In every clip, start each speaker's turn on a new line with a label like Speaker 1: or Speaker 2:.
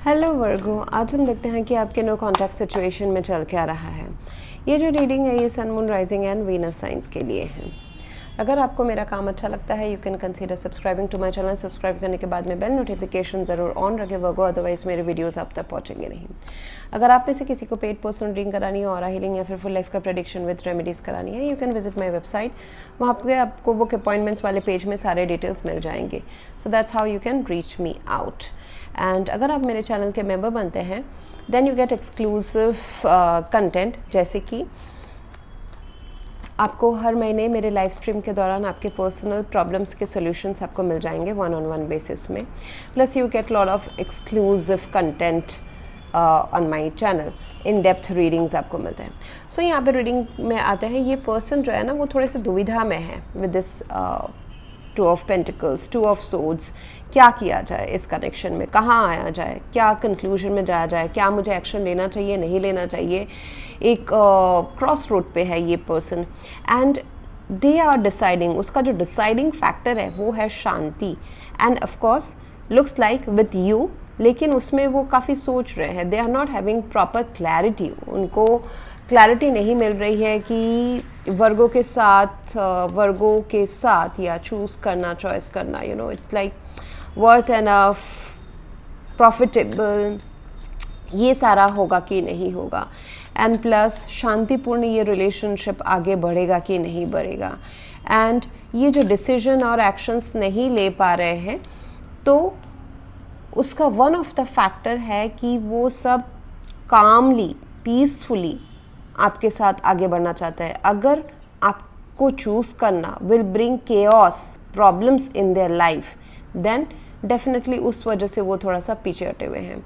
Speaker 1: Hello वर्गो, आज हम देखते हैं कि आपके नो कॉन्टैक्ट सिचुएशन में चल क्या रहा है। ये जो रीडिंग है ये sun moon rising and Venus science के लिए है। अगर आपको मेरा काम अच्छा लगता है you can consider subscribing to my channel. Subscribe करने के बाद में बेल नोटिफिकेशन ज़रूर ऑन रखें वर्गो, अदरवाइज मेरे वीडियोस आप तक पहुंचेंगे नहीं। अगर आप में से किसी को पेड पर्सनल रीडिंग करानी है, ऑरा हीलिंग या फिर फुल लाइफ का प्रेडिक्शन विद रेमेडीज़ करानी है, you can visit my website. वहाँ पे आपको बुक अपॉइंटमेंट्स वाले पेज में सारे डिटेल्स मिल जाएंगे। So that's how you can reach me out. And अगर आप मेरे चैनल के मेंबर बनते हैं then you get exclusive content, जैसे कि आपको हर महीने मेरे लाइव स्ट्रीम के दौरान आपके पर्सनल प्रॉब्लम्स के सॉल्यूशंस आपको मिल जाएंगे 1-on-1 बेसिस में। Plus you get lot of exclusive content on my channel. In depth readings आपको मिलते हैं। सो यहाँ पे रीडिंग में आते हैं, ये पर्सन जो है ना वो थोड़े से दुविधा में है with this 2 of pentacles, 2 of swords. क्या किया जाए इस कनेक्शन में, कहाँ आया जाए, क्या कंक्लूजन में जाया जाए, क्या मुझे एक्शन लेना चाहिए नहीं लेना चाहिए। एक क्रॉस रोड पे है ये person and they are deciding. उसका जो डिसाइडिंग फैक्टर है वो है शांति। And of course looks like with you, लेकिन उसमें वो काफ़ी सोच रहे हैं। They are not having proper clarity. उनको क्लैरिटी नहीं मिल रही है कि वर्गों के साथ या चूज़ करना, चॉइस करना, you know it's like worth enough, profitable, ये सारा होगा कि नहीं होगा। एंड प्लस शांतिपूर्ण ये रिलेशनशिप आगे बढ़ेगा कि नहीं बढ़ेगा। एंड ये जो डिसीजन और एक्शंस नहीं ले पा रहे हैं तो उसका वन ऑफ द फैक्टर है कि वो सब कामली, पीसफुली आपके साथ आगे बढ़ना चाहता है। अगर आपको चूज़ करना will bring chaos, problems in their life, then definitely उस वजह से वो थोड़ा सा पीछे हटे हुए हैं।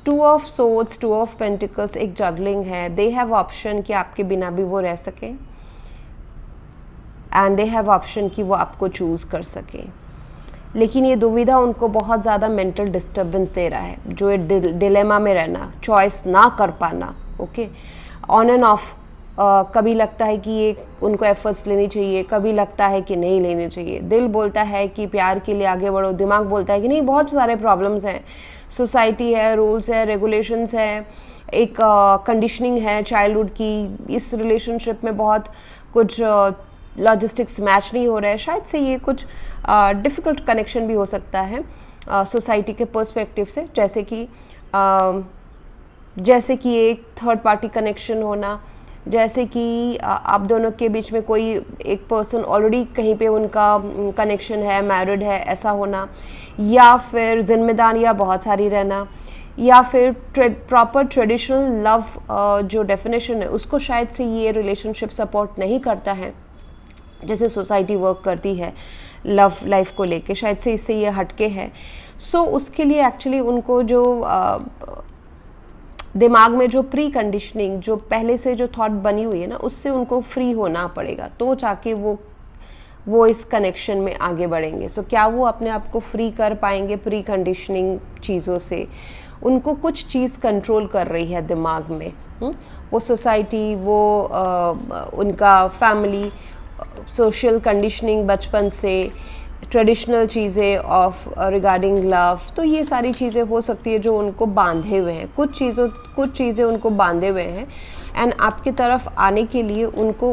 Speaker 1: 2 ऑफ सोर्ड्स, 2 ऑफ पेंटिकल्स एक जगलिंग है। दे हैव ऑप्शन कि आपके बिना भी वो रह सके एंड दे हैव ऑप्शन कि वो आपको चूज़ कर सके। लेकिन ये दुविधा उनको बहुत ज़्यादा मेंटल डिस्टर्बेंस दे रहा है, जो ये डिलेमा में रहना, चॉइस ना कर पाना। ओके, ऑन एंड ऑफ कभी लगता है कि ये उनको एफर्ट्स लेनी चाहिए, कभी लगता है कि नहीं लेनी चाहिए। दिल बोलता है कि प्यार के लिए आगे बढ़ो, दिमाग बोलता है कि नहीं, बहुत सारे प्रॉब्लम्स हैं, सोसाइटी है, रूल्स है, रेगुलेशंस है, एक कंडीशनिंग है चाइल्डहुड की। इस रिलेशनशिप में बहुत कुछ लॉजिस्टिक्स मैच नहीं हो रहा है। शायद से ये कुछ डिफ़िकल्ट कनेक्शन भी हो सकता है सोसाइटी के पर्सपेक्टिव से, जैसे कि एक थर्ड पार्टी कनेक्शन होना, जैसे कि आप दोनों के बीच में कोई एक पर्सन ऑलरेडी कहीं पे उनका कनेक्शन है, मैरिड है, ऐसा होना, या फिर जिम्मेदारियाँ बहुत सारी रहना, या फिर प्रॉपर ट्रेडिशनल लव जो डेफिनेशन है उसको शायद से ये रिलेशनशिप सपोर्ट नहीं करता है जैसे सोसाइटी वर्क करती है लव लाइफ को लेके। शायद से इससे ये हटके है। सो उसके लिए एक्चुअली उनको जो दिमाग में जो प्री कंडीशनिंग, जो पहले से जो थॉट बनी हुई है ना, उससे उनको फ्री होना पड़ेगा, तो जाके वो इस कनेक्शन में आगे बढ़ेंगे। सो क्या वो अपने आप को फ्री कर पाएंगे प्री कंडीशनिंग चीज़ों से? उनको कुछ चीज़ कंट्रोल कर रही है दिमाग में। वो सोसाइटी, वो उनका फैमिली, सोशल कंडीशनिंग बचपन से, ट्रेडिशनल चीज़ें ऑफ रिगार्डिंग लव, तो ये सारी चीज़ें हो सकती है जो उनको बांधे हुए हैं। कुछ चीज़ें उनको बांधे हुए हैं एंड आपकी तरफ आने के लिए उनको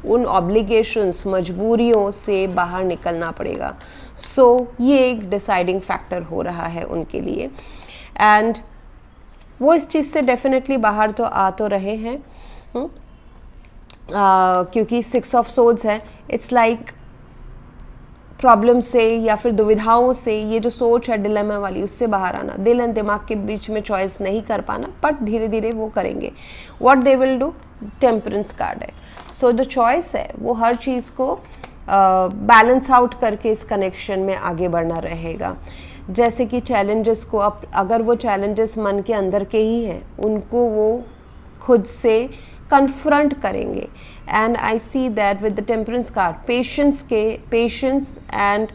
Speaker 1: उन ऑब्लिगेशंस, मजबूरियों से बाहर निकलना पड़ेगा। सो ये एक डिसाइडिंग फैक्टर हो रहा है उनके लिए एंड वो इस चीज़ से डेफिनेटली बाहर तो आ तो रहे हैं। क्योंकि 6 ऑफ सोर्ड्स है, इट्स लाइक प्रॉब्लम से या फिर दुविधाओं से, ये जो सोच है डिलेमा वाली, उससे बाहर आना, दिल एंड दिमाग के बीच में चॉइस नहीं कर पाना, बट धीरे धीरे वो करेंगे। What they will do, temperance card है। सो जो चॉइस है वो हर चीज़ को बैलेंस आउट करके इस कनेक्शन में आगे बढ़ना रहेगा। जैसे कि चैलेंजेस को अगर वो चैलेंजेस मन के अंदर के ही हैं, उनको वो खुद से कन्फ्रंट करेंगे। And I see that with the temperance card, patience and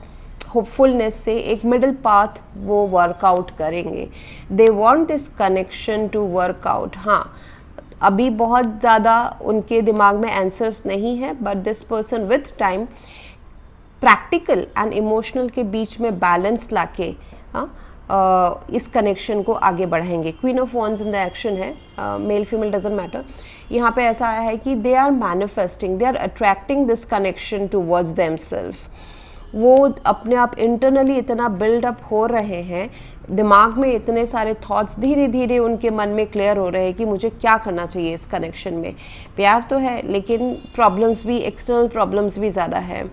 Speaker 1: hopefulness से एक मिडिल पाथ वो वर्कआउट करेंगे। They want this connection to work out. हाँ, अभी बहुत ज़्यादा उनके दिमाग में आंसर्स नहीं है, but this person with time practical and emotional के बीच में बैलेंस लाके इस कनेक्शन को आगे बढ़ाएंगे। Queen of wands in the action है, मेल फीमेल डजेंट मैटर। यहाँ पे ऐसा आया है कि they are manifesting, they are attracting this connection towards themselves. वो अपने आप इंटरनली इतना बिल्डअप हो रहे हैं, दिमाग में इतने सारे थॉट्स धीरे धीरे उनके मन में क्लियर हो रहे हैं कि मुझे क्या करना चाहिए इस कनेक्शन में। प्यार तो है लेकिन प्रॉब्लम्स भी, एक्सटर्नल प्रॉब्लम्स भी ज़्यादा है,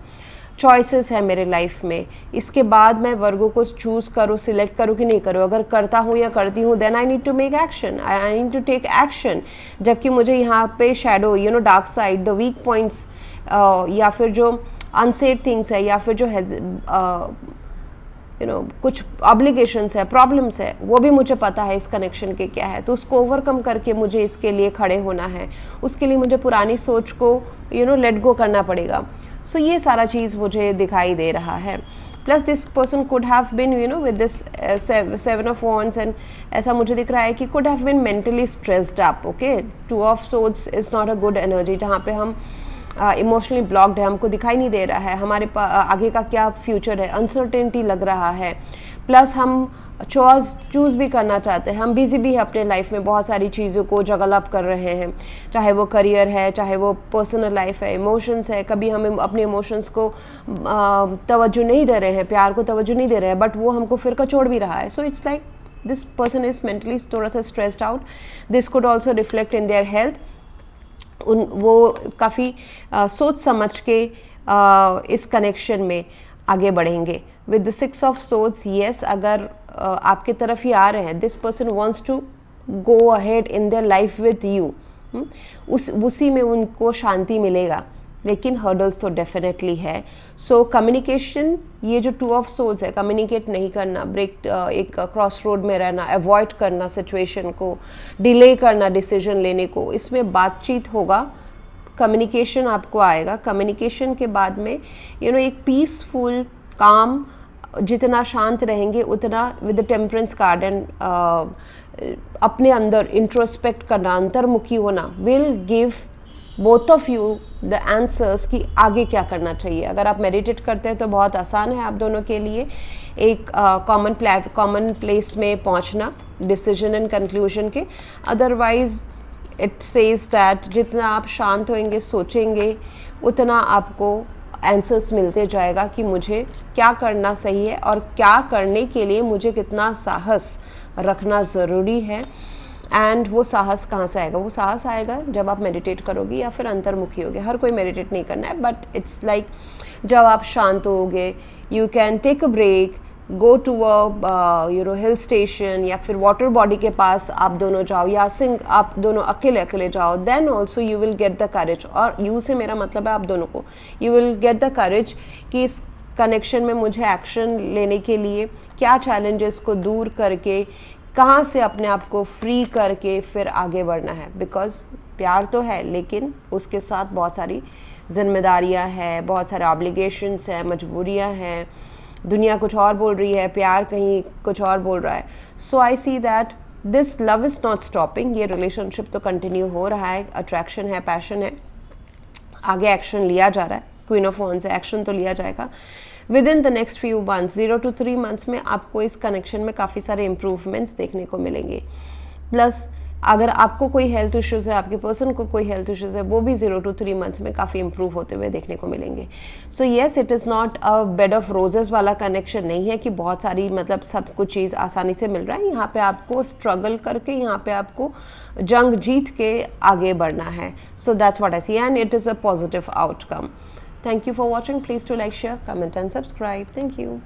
Speaker 1: चॉइसेस है मेरे लाइफ में। इसके बाद मैं वर्गो को चूज़ करूँ, सिलेक्ट करूँ कि नहीं करूँ। अगर करता हूँ या करती हूँ then I need to make action, I need to take action. जबकि मुझे यहाँ पे shadow, dark side, the weak points या फिर जो अनसेड थिंग्स है या फिर जो कुछ ऑब्लिगेशंस है, प्रॉब्लम्स है, वो भी मुझे पता है इस कनेक्शन के क्या है। तो उसको ओवरकम करके मुझे इसके लिए खड़े होना है। उसके लिए मुझे पुरानी सोच को लेट गो करना पड़ेगा। सो ये सारा चीज़ मुझे दिखाई दे रहा है। Plus this person could have been with this 7 of wands and ऐसा मुझे दिख रहा है कि could have been mentally stressed up. Okay, 2 of swords is not a good energy, जहाँ पे हम इमोशनली ब्लॉक्ड है, हमको दिखाई नहीं दे रहा है हमारे आगे का क्या फ्यूचर है, अनसर्टेनिटी लग रहा है। प्लस हम चूज़ भी करना चाहते हैं, हम बिजी भी है अपने लाइफ में, बहुत सारी चीज़ों को जगल अप कर रहे हैं, चाहे वो करियर है, चाहे वो पर्सनल लाइफ है, इमोशंस है। कभी हम अपने इमोशंस को तवज्जो नहीं दे रहे हैं, प्यार को तवज्जो नहीं दे रहे हैं, बट वो हमको फिर कचोड़ भी रहा है। So it's like this person is mentally थोड़ा सा stressed out. This could also reflect in their health. वो काफ़ी सोच समझ के इस कनेक्शन में आगे बढ़ेंगे। With the 6 of swords, yes, अगर आपके तरफ ही आ रहे हैं, this person wants to go ahead in their life with you. उसी में उनको शांति मिलेगा, लेकिन हर्डल्स तो डेफिनेटली है। सो कम्युनिकेशन, ये जो 2 ऑफ सोर्ड्स है, कम्युनिकेट नहीं करना, ब्रेक, एक क्रॉस रोड में रहना, अवॉइड करना सिचुएशन को, डिले करना डिसीजन लेने को, इसमें बातचीत होगा, कम्युनिकेशन आपको आएगा। कम्युनिकेशन के बाद में एक पीसफुल, काम, जितना शांत रहेंगे उतना with the temperance card and अपने अंदर इंट्रोस्पेक्ट करना, अंतर्मुखी होना, will give both of you the answers कि आगे क्या करना चाहिए। अगर आप मेडिटेट करते हैं तो बहुत आसान है आप दोनों के लिए एक कॉमन प्लेस में पहुंचना डिसीजन एंड कंक्लूजन के। अदरवाइज इट सेज दैट जितना आप शांत होंगे, सोचेंगे, उतना आपको आंसर्स मिलते जाएगा कि मुझे क्या करना सही है और क्या करने के लिए मुझे कितना साहस रखना ज़रूरी है। एंड वो साहस कहाँ से आएगा? वो साहस आएगा जब आप मेडिटेट करोगे या फिर अंतर्मुखी होगे। हर कोई मेडिटेट नहीं करना है, बट इट्स लाइक जब आप शांत होगे, you can take a break, go to a hill station या फिर वाटर बॉडी के पास आप दोनों जाओ, या आप दोनों अकेले अकेले जाओ, then also you will get the courage. और यू से मेरा मतलब है आप दोनों को, you will get the courage कि इस कनेक्शन में मुझे एक्शन लेने के लिए क्या चैलेंजेस को दूर करके, कहाँ से अपने आप को फ्री करके फिर आगे बढ़ना है। बिकॉज प्यार तो है, लेकिन उसके साथ बहुत सारी जिम्मेदारियाँ हैं, बहुत सारे ऑब्लिगेशंस हैं, मजबूरियाँ हैं, दुनिया कुछ और बोल रही है, प्यार कहीं कुछ और बोल रहा है। So I see that this love is not stopping. ये रिलेशनशिप तो कंटिन्यू हो रहा है, अट्रैक्शन है, पैशन है, आगे एक्शन लिया जा रहा है। क्वीन ऑफ वॉन्ड्स से एक्शन तो लिया जाएगा with in the next few months, 0 to 3 months में आपको इस कनेक्शन में काफ़ी सारे इम्प्रूवमेंट्स देखने को मिलेंगे। प्लस अगर आपको कोई हेल्थ इश्यूज़ है, आपके पर्सन को कोई हेल्थ इश्यूज़ है, वो भी 0 to 3 months में काफ़ी इम्प्रूव होते हुए देखने को मिलेंगे। So yes, it is not a bed of roses वाला कनेक्शन नहीं है कि बहुत सारी मतलब सब कुछ चीज़ आसानी से मिल रहा है। यहाँ पे आपको स्ट्रगल करके, यहाँ पे आपको जंग जीत के आगे बढ़ना है। So that's what I see and it is a positive outcome. Thank you for watching. Please do like, share, comment and subscribe. Thank you.